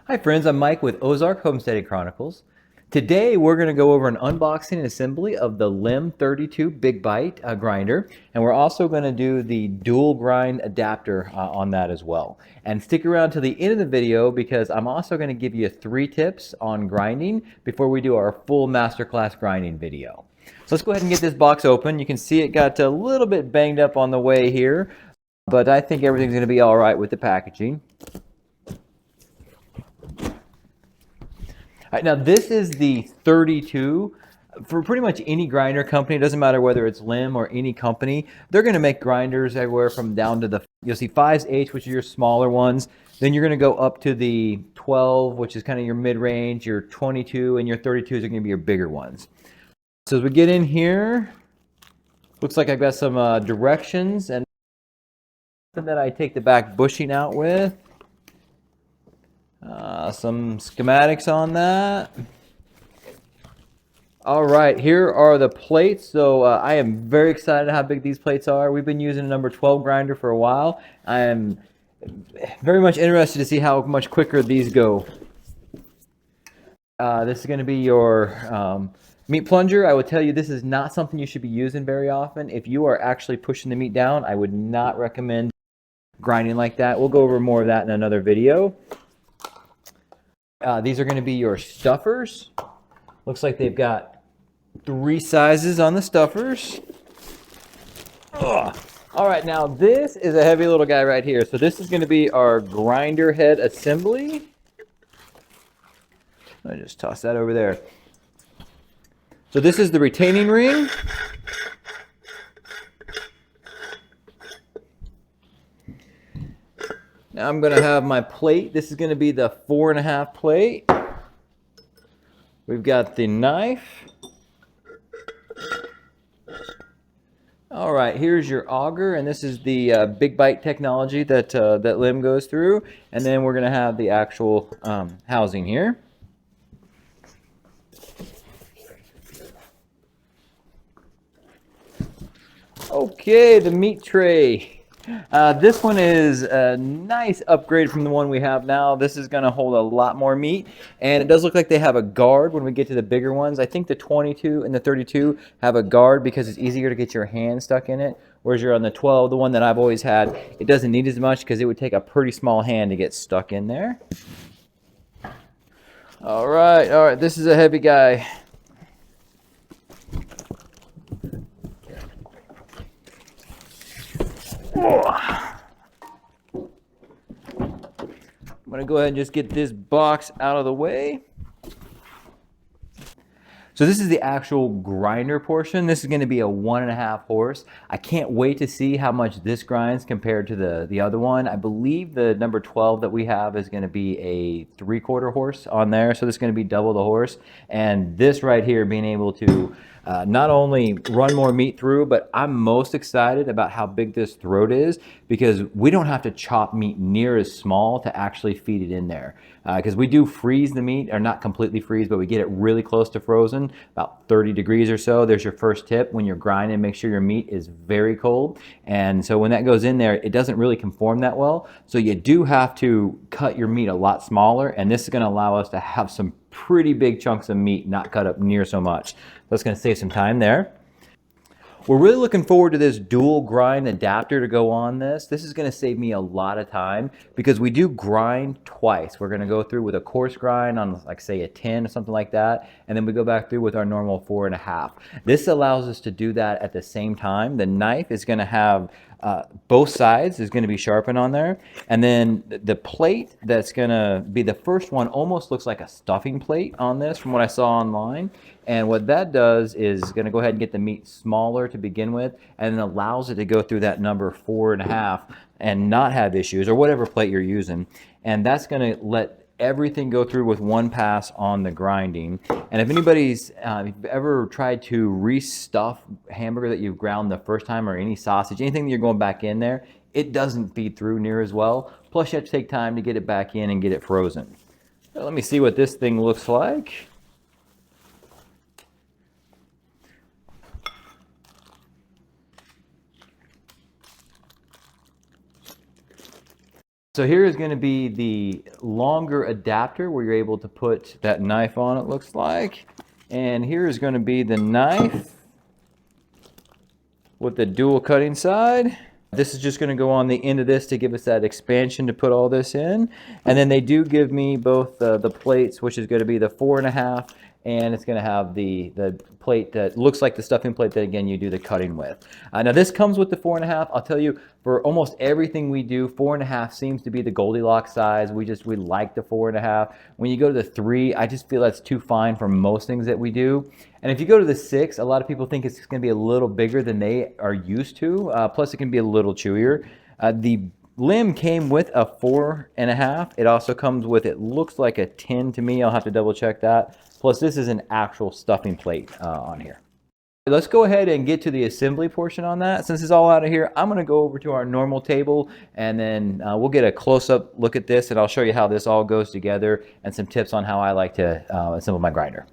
Hi friends, I'm Mike with Ozark Homesteading Chronicles. Today we're going to go over an unboxing and assembly of the LEM 32 Big Bite grinder, and we're also going to do the dual grind adapter on that as well. And stick around to the end of the video because I'm also going to give you 3 tips on grinding before we do our full masterclass grinding video. So let's go ahead and get this box open. You can see it got a little bit banged up on the way here, but I think everything's going to be all right with the packaging. All right, now this is the 32. For pretty much any grinder company, it doesn't matter whether it's LEM or any company, they're going to make grinders everywhere from down to you'll see 5H, which are your smaller ones. Then you're going to go up to the 12, which is kind of your mid-range, your 22, and your 32s are going to be your bigger ones. So as we get in here, looks like I've got some directions and that I take the back bushing out with. Some schematics on that. All right, here are the plates. So I am very excited how big these plates are. We've been using a number 12 grinder for a while. I am very much interested to see how much quicker these go. This is going to be your meat plunger. I would tell you this is not something you should be using very often. If you are actually pushing the meat down, I would not recommend grinding like that. We'll go over more of that in another video. These are going to be your stuffers. Looks like they've got 3 sizes on the stuffers. Ugh. All right, now this is a heavy little guy right here. So this is going to be our grinder head assembly. I just toss that over there. So this is the retaining ring. Now I'm going to have my plate. This is going to be the 4.5 plate. We've got the knife. All right, here's your auger, and this is the Big Bite technology that that LEM goes through. And then we're going to have the actual housing here. Okay, the meat tray. This one is a nice upgrade from the one we have now. This is going to hold a lot more meat, and it does look like they have a guard when we get to the bigger ones. I think the 22 and the 32 have a guard because it's easier to get your hand stuck in it, whereas you're on the 12, the one that I've always had, it doesn't need as much because it would take a pretty small hand to get stuck in there. All right, this is a heavy guy. I'm going to go ahead and just get this box out of the way. So this is the actual grinder portion. This is going to be a 1.5 horse. I can't wait to see how much this grinds compared to the other one. I believe the number 12 that we have is going to be a 3/4 horse on there. So this is going to be double the horse. And this right here being able to not only run more meat through, but I'm most excited about how big this throat is because we don't have to chop meat near as small to actually feed it in there. Because we do freeze the meat, or not completely freeze, but we get it really close to frozen, about 30 degrees or so. There's your first tip. When you're grinding, make sure your meat is very cold. And so when that goes in there, it doesn't really conform that well. So you do have to cut your meat a lot smaller, and this is going to allow us to have some pretty big chunks of meat not cut up near so much. That's going to save some time there. We're really looking forward to this dual grind adapter to go on this. This is going to save me a lot of time because we do grind twice. We're going to go through with a coarse grind on, like, say, a 10 or something like that, and then we go back through with our normal 4.5. This allows us to do that at the same time. The knife is going to have both sides is going to be sharpened on there, and then the plate that's going to be the first one almost looks like a stuffing plate on this from what I saw online. And what that does is going to go ahead and get the meat smaller to begin with, and then allows it to go through that number 4.5 and not have issues, or whatever plate you're using. And that's going to let everything go through with one pass on the grinding. And if anybody's if you've ever tried to restuff hamburger that you've ground the first time, or any sausage, anything that you're going back in there, it doesn't feed through near as well. Plus you have to take time to get it back in and get it frozen. So let me see what this thing looks like. So here is going to be the longer adapter where you're able to put that knife on, it looks like. And here is going to be the knife with the dual cutting side. This is just going to go on the end of this to give us that expansion to put all this in. And then they do give me both the plates, which is going to be the 4.5, and it's going to have the plate that looks like the stuffing plate that, again, you do the cutting with. Now this comes with the 4.5. I'll tell you, for almost everything we do, 4.5 seems to be the Goldilocks size. We like the 4.5. When you go to the 3, I just feel that's too fine for most things that we do. And if you go to the 6, a lot of people think it's going to be a little bigger than they are used to. Plus, it can be a little chewier. The LEM came with a 4.5. It also comes with, it looks like a 10 to me. I'll have to double check that. Plus, this is an actual stuffing plate on here. Let's go ahead and get to the assembly portion on that. Since it's all out of here, I'm going to go over to our normal table, and then we'll get a close-up look at this, and I'll show you how this all goes together and some tips on how I like to assemble my grinder.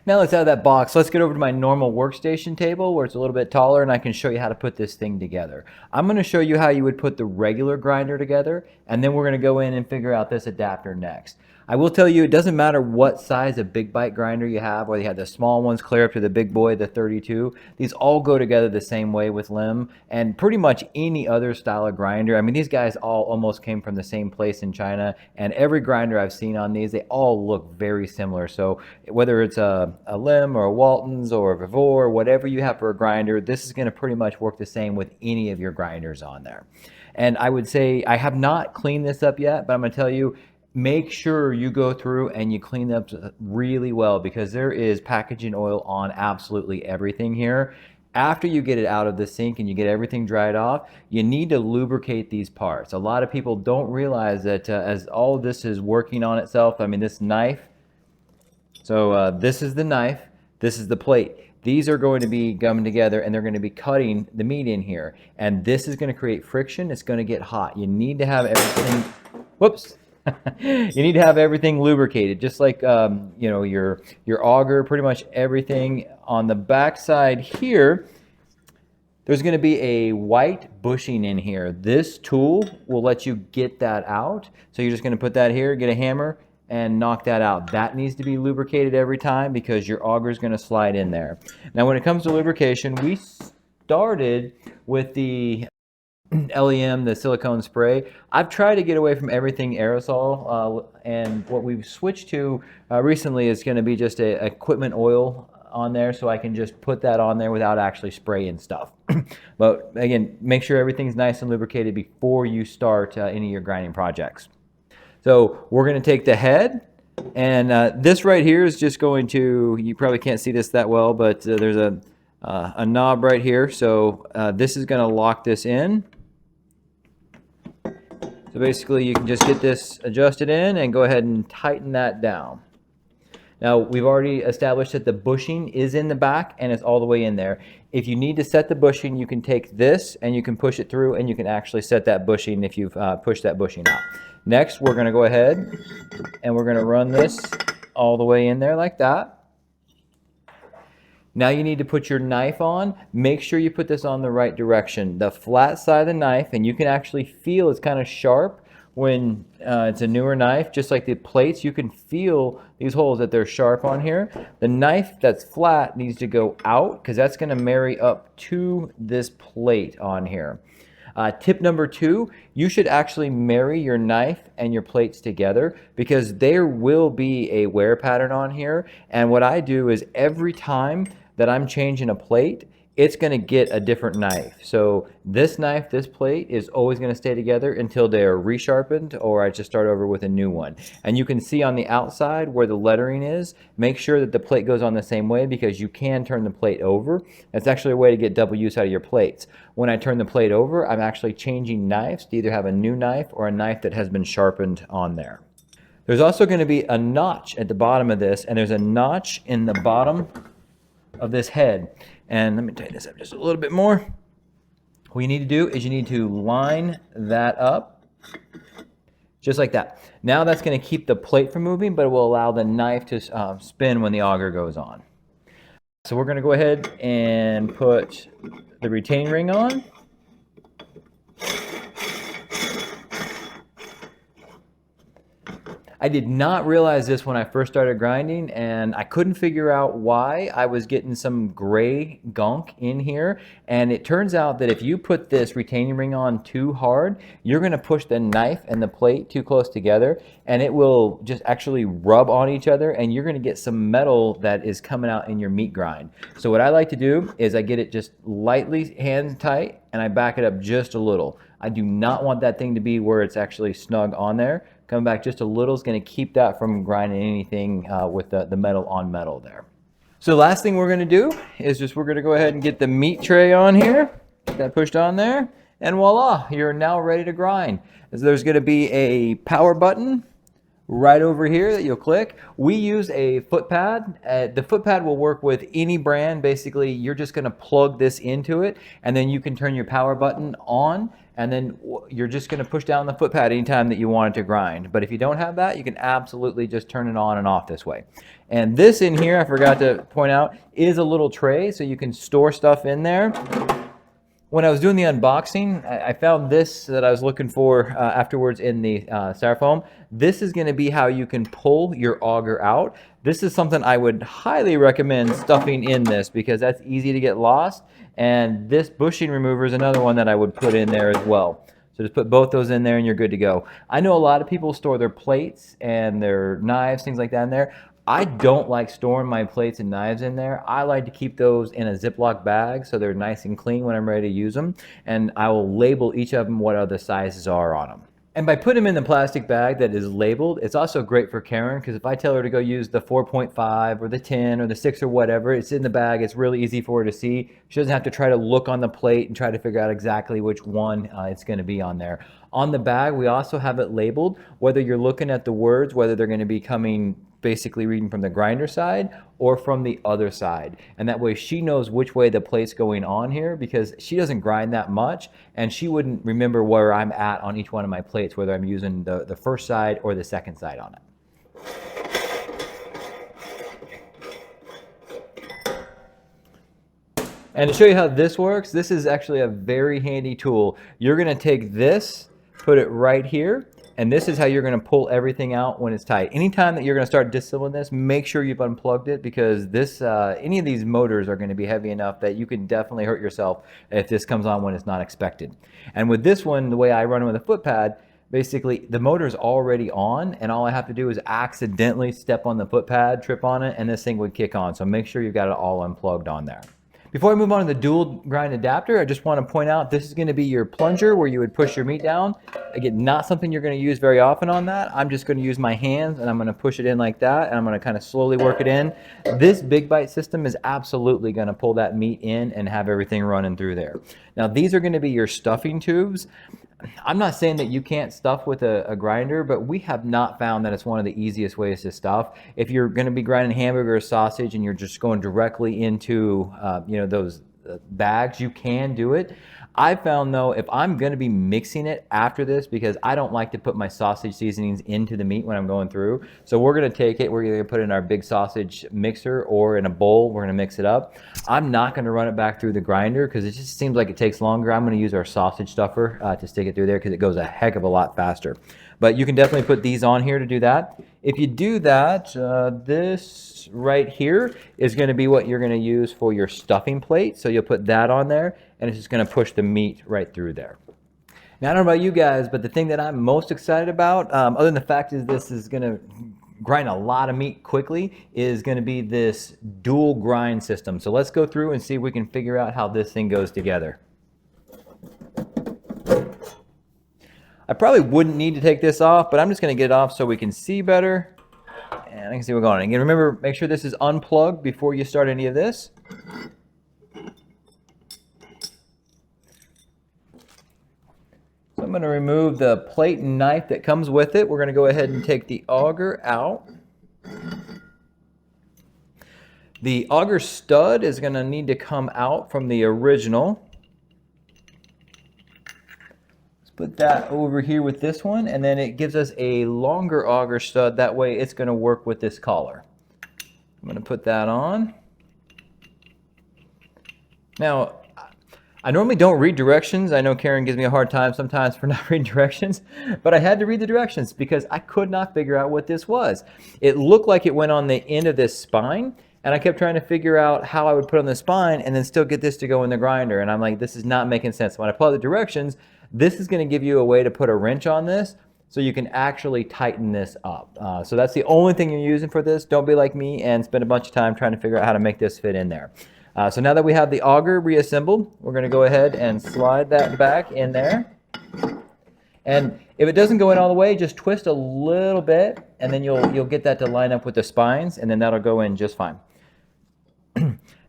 Now let's out of that box, let's get over to my normal workstation table where it's a little bit taller, and I can show you how to put this thing together. I'm going to show you how you would put the regular grinder together, and then we're going to go in and figure out this adapter next. I will tell you, it doesn't matter what size of big bite grinder you have, whether you have the small ones clear up to the big boy, the 32. These all go together the same way with LEM, and pretty much any other style of grinder. I mean, these guys all almost came from the same place in China, and every grinder I've seen on these, they all look very similar. So whether it's a LEM or a Walton's or a Vivor, whatever you have for a grinder, this is going to pretty much work the same with any of your grinders on there. And I would say, I have not cleaned this up yet, but I'm going to tell you, make sure you go through and you clean up really well, because there is packaging oil on absolutely everything here. After you get it out of the sink and you get everything dried off, you need to lubricate these parts. A lot of people don't realize that as all this is working on itself, I mean, this knife, so this is the knife, this is the plate. These are going to be gummed together, and they're going to be cutting the meat in here. And this is going to create friction. It's going to get hot. You need to have everything, whoops. You need to have everything lubricated, just like you know, your auger, pretty much everything. On the back side here, there's going to be a white bushing in here. This tool will let you get that out. So you're just going to put that here, get a hammer, and knock that out. That needs to be lubricated every time because your auger is going to slide in there. Now when it comes to lubrication, we started with the LEM, the silicone spray. I've tried to get away from everything aerosol, and what we've switched to recently is going to be just a equipment oil on there, so I can just put that on there without actually spraying stuff. But again, make sure everything's nice and lubricated before you start any of your grinding projects. So we're going to take the head, and this right here is just going to, you probably can't see this that well, but there's a knob right here. So this is going to lock this in. So basically you can just get this adjusted in and go ahead and tighten that down. Now we've already established that the bushing is in the back and it's all the way in there. If you need to set the bushing, you can take this and you can push it through, and you can actually set that bushing if you've pushed that bushing out. Next, we're going to go ahead and we're going to run this all the way in there like that. Now you need to put your knife on. Make sure you put this on the right direction. The flat side of the knife, and you can actually feel it's kind of sharp when it's a newer knife. Just like the plates, you can feel these holes that they're sharp on here. The knife that's flat needs to go out because that's going to marry up to this plate on here. Tip number 2, you should actually marry your knife and your plates together because there will be a wear pattern on here. And what I do is every time that I'm changing a plate, it's going to get a different knife. So this knife, this plate is always going to stay together until they are resharpened, or I just start over with a new one. And you can see on the outside where the lettering is, make sure that the plate goes on the same way because you can turn the plate over. That's actually a way to get double use out of your plates. When I turn the plate over, I'm actually changing knives to either have a new knife or a knife that has been sharpened on there. There's also going to be a notch at the bottom of this, and there's a notch in the bottom of this head. And let me tighten this up just a little bit more. What you need to do is you need to line that up just like that. Now that's going to keep the plate from moving, but it will allow the knife to spin when the auger goes on. So we're going to go ahead and put the retaining ring on. I did not realize this when I first started grinding, and I couldn't figure out why I was getting some gray gunk in here. And it turns out that if you put this retaining ring on too hard, you're gonna push the knife and the plate too close together, and it will just actually rub on each other, and you're gonna get some metal that is coming out in your meat grind. So what I like to do is I get it just lightly hand tight, and I back it up just a little. I do not want that thing to be where it's actually snug on there. Coming back just a little is going to keep that from grinding anything with the metal on metal there. So the last thing we're going to do is we're going to go ahead and get the meat tray on here. Get that pushed on there, and voila, you're now ready to grind. So there's going to be a power button right over here that you'll click. We use a foot pad. The foot pad will work with any brand. Basically, you're just going to plug this into it, and then you can turn your power button on, and then you're just going to push down the foot pad anytime that you want it to grind. But if you don't have that, you can absolutely just turn it on and off this way. And this in here, I forgot to point out, is a little tray, so you can store stuff in there. When I was doing the unboxing, I found this that I was looking for afterwards in the styrofoam. This is going to be how you can pull your auger out. This is something I would highly recommend stuffing in this, because that's easy to get lost. And this bushing remover is another one that I would put in there as well. So just put both those in there and you're good to go. I know a lot of people store their plates and their knives, things like that in there. I don't like storing my plates and knives in there. I like to keep those in a Ziploc bag so they're nice and clean when I'm ready to use them. And I will label each of them what other sizes are on them. And by putting them in the plastic bag that is labeled, it's also great for Karen, because if I tell her to go use the 4.5 or the 10 or the 6 or whatever, it's in the bag. It's really easy for her to see. She doesn't have to try to look on the plate and try to figure out exactly which one it's going to be on there. On the bag, we also have it labeled, whether you're looking at the words, whether they're going to be coming basically reading from the grinder side or from the other side. And that way she knows which way the plate's going on here, because she doesn't grind that much and she wouldn't remember where I'm at on each one of my plates, whether I'm using the first side or the second side on it. And to show you how this works, this is actually a very handy tool. You're going to take this, put it right here, and this is how you're going to pull everything out when it's tight. Anytime that you're going to start disassembling this, make sure you've unplugged it, because this any of these motors are going to be heavy enough that you can definitely hurt yourself if this comes on when it's not expected. And with this one, the way I run it with a foot pad, basically the motor's already on, and all I have to do is accidentally step on the foot pad, trip on it, and this thing would kick on. So make sure you've got it all unplugged on there. Before I move on to the dual grind adapter, I just want to point out this is going to be your plunger where you would push your meat down. Again, not something you're going to use very often on that. I'm just going to use my hands and I'm going to push it in like that, and I'm going to kind of slowly work it in. This big bite system is absolutely going to pull that meat in and have everything running through there. Now these are going to be your stuffing tubes. I'm not saying that you can't stuff with a grinder, but we have not found that it's one of the easiest ways to stuff. If you're going to be grinding hamburger or sausage and you're just going directly into those bags, you can do it. I found though, if I'm going to be mixing it after this, because I don't like to put my sausage seasonings into the meat when I'm going through, so we're going to take it, we're going to put it in our big sausage mixer or in a bowl, we're going to mix it up. I'm not going to run it back through the grinder because it just seems like it takes longer. I'm going to use our sausage stuffer to stick it through there because it goes a heck of a lot faster. But you can definitely put these on here to do that. If you do that, this right here is going to be what you're going to use for your stuffing plate. So you'll put that on there, and it's just going to push the meat right through there. Now, I don't know about you guys, but the thing that I'm most excited about, other than the fact is this is going to grind a lot of meat quickly, is going to be this dual grind system. So let's go through and see if we can figure out how this thing goes together. I probably wouldn't need to take this off, but I'm just going to get it off so we can see better. And I can see what's going on. Again, remember, make sure this is unplugged before you start any of this. So I'm going to remove the plate and knife that comes with it. We're going to go ahead and take the auger out. The auger stud is going to need to come out from the original. Put that over here with this one, and then it gives us a longer auger stud. That way it's going to work with this collar. I'm going to put that on. Now, I normally don't read directions. I know Karen gives me a hard time sometimes for not reading directions, but I had to read the directions because I could not figure out what this was. It looked like it went on the end of this spine, and I kept trying to figure out how I would put on the spine and then still get this to go in the grinder. And I'm like, this is not making sense. When I pull out the directions, this is going to give you a way to put a wrench on this so you can actually tighten this up. So that's the only thing you're using for this. Don't be like me and spend a bunch of time trying to figure out how to make this fit in there. So now that we have the auger reassembled, we're going to go ahead and slide that back in there. And if it doesn't go in all the way, just twist a little bit, and then you'll get that to line up with the spines, and then that'll go in just fine.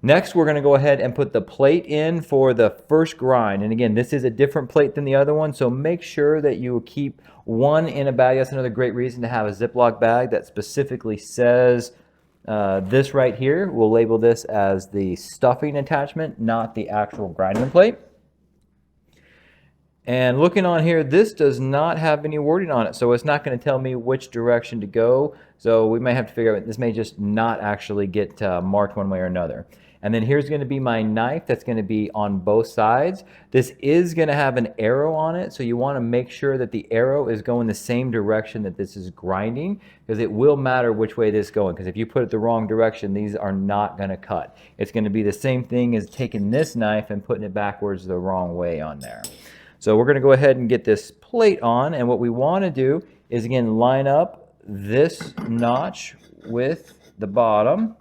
Next, we're going to go ahead and put the plate in for the first grind. And again, this is a different plate than the other one, so make sure that you keep one in a bag. That's another great reason to have a Ziploc bag that specifically says this right here. We'll label this as the stuffing attachment, not the actual grinding plate. And looking on here, this does not have any wording on it, so it's not going to tell me which direction to go. So we may have to figure out, this may just not actually get marked one way or another. And then here's going to be my knife that's going to be on both sides. This is going to have an arrow on it, so you want to make sure that the arrow is going the same direction that this is grinding, because it will matter which way this is going, because if you put it the wrong direction, these are not going to cut. It's going to be the same thing as taking this knife and putting it backwards the wrong way on there. So we're going to go ahead and get this plate on, and what we want to do is, again, line up this notch with the bottom.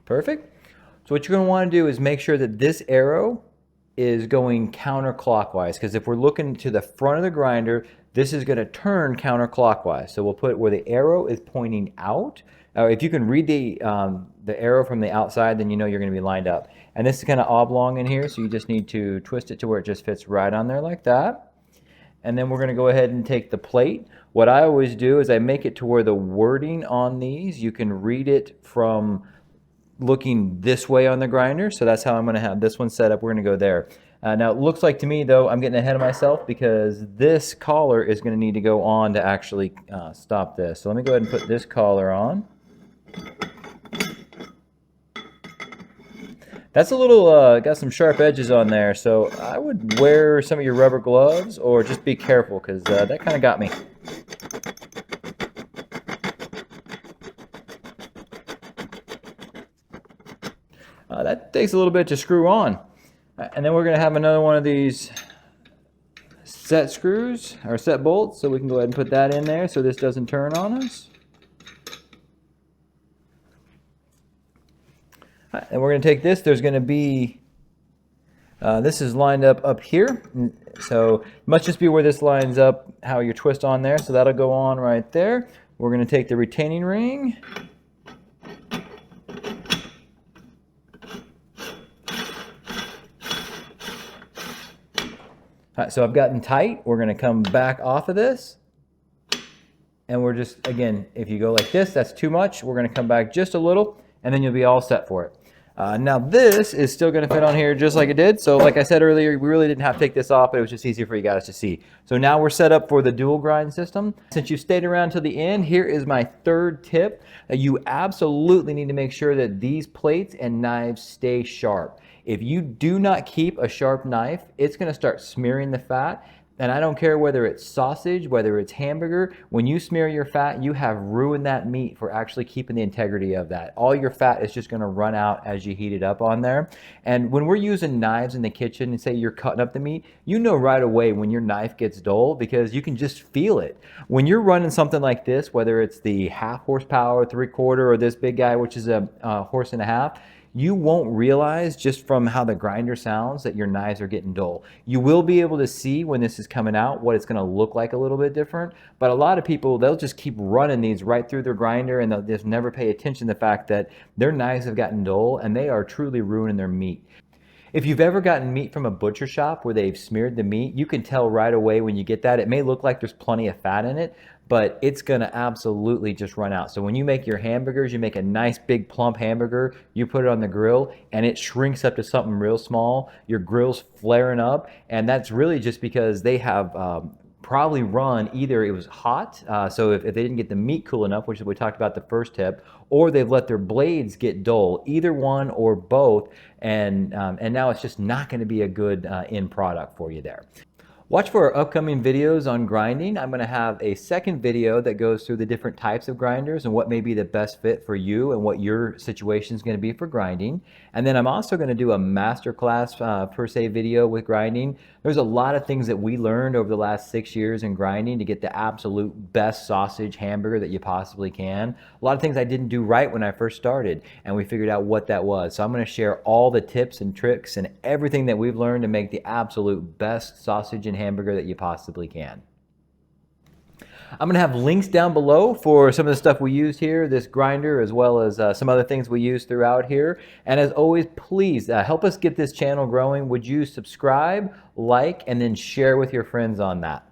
Perfect. So what you're going to want to do is make sure that this arrow is going counterclockwise, because if we're looking to the front of the grinder, this is going to turn counterclockwise. So we'll put it where the arrow is pointing out. If you can read the arrow from the outside, then you know you're going to be lined up. And this is kind of oblong in here, so you just need to twist it to where it just fits right on there like that. And then we're going to go ahead and take the plate. What I always do is I make it to where the wording on these, you can read it from looking this way on the grinder. So that's how I'm going to have this one set up. We're going to go there. Now it looks like to me, though, I'm getting ahead of myself because this collar is going to need to go on to actually stop this. So let me go ahead and put this collar on. That's a little, got some sharp edges on there, so I would wear some of your rubber gloves or just be careful, because that kind of got me. That takes a little bit to screw on. And then we're going to have another one of these set screws, or set bolts, so we can go ahead and put that in there so this doesn't turn on us. And we're going to take this, there's going to be, this is lined up here, so it must just be where this lines up, how you twist on there, so that'll go on right there. We're going to take the retaining ring, so I've gotten tight. We're going to come back off of this, and we're just, again, if you go like this, that's too much. We're going to come back just a little, and then you'll be all set for it. Now this is still going to fit on here just like it did. So like I said earlier, we really didn't have to take this off, but it was just easier for you guys to see. So now we're set up for the dual grind system. Since you stayed around till the end, here is my third tip. You absolutely need to make sure that these plates and knives stay sharp. If you do not keep a sharp knife, it's going to start smearing the fat. And I don't care whether it's sausage, whether it's hamburger, when you smear your fat, you have ruined that meat for actually keeping the integrity of that. All your fat is just gonna run out as you heat it up on there. And when we're using knives in the kitchen and say you're cutting up the meat, you know right away when your knife gets dull because you can just feel it. When you're running something like this, whether it's the 1/2 horsepower, 3/4, or this big guy, which is a 1.5 horse, you won't realize just from how the grinder sounds that your knives are getting dull. You will be able to see when this is coming out what it's going to look like a little bit different, but a lot of people, they'll just keep running these right through their grinder and they'll just never pay attention to the fact that their knives have gotten dull and they are truly ruining their meat. If you've ever gotten meat from a butcher shop where they've smeared the meat, you can tell right away when you get that. It may look like there's plenty of fat in it, but it's gonna absolutely just run out. So when you make your hamburgers, you make a nice big plump hamburger, you put it on the grill and it shrinks up to something real small, your grill's flaring up, and that's really just because they have probably run either it was hot, so if they didn't get the meat cool enough, which is what we talked about the first tip, or they've let their blades get dull, either one or both, and now it's just not going to be a good end product for you there. Watch for our upcoming videos on grinding. I'm going to have a second video that goes through the different types of grinders and what may be the best fit for you and what your situation is going to be for grinding. And then I'm also going to do a masterclass per se video with grinding. There's a lot of things that we learned over the last 6 years in grinding to get the absolute best sausage hamburger that you possibly can. A lot of things I didn't do right when I first started, and we figured out what that was. So I'm going to share all the tips and tricks and everything that we've learned to make the absolute best sausage and hamburger that you possibly can. I'm going to have links down below for some of the stuff we used here, this grinder, as well as some other things we use throughout here. And as always, please help us get this channel growing. Would you subscribe, like, and then share with your friends on that?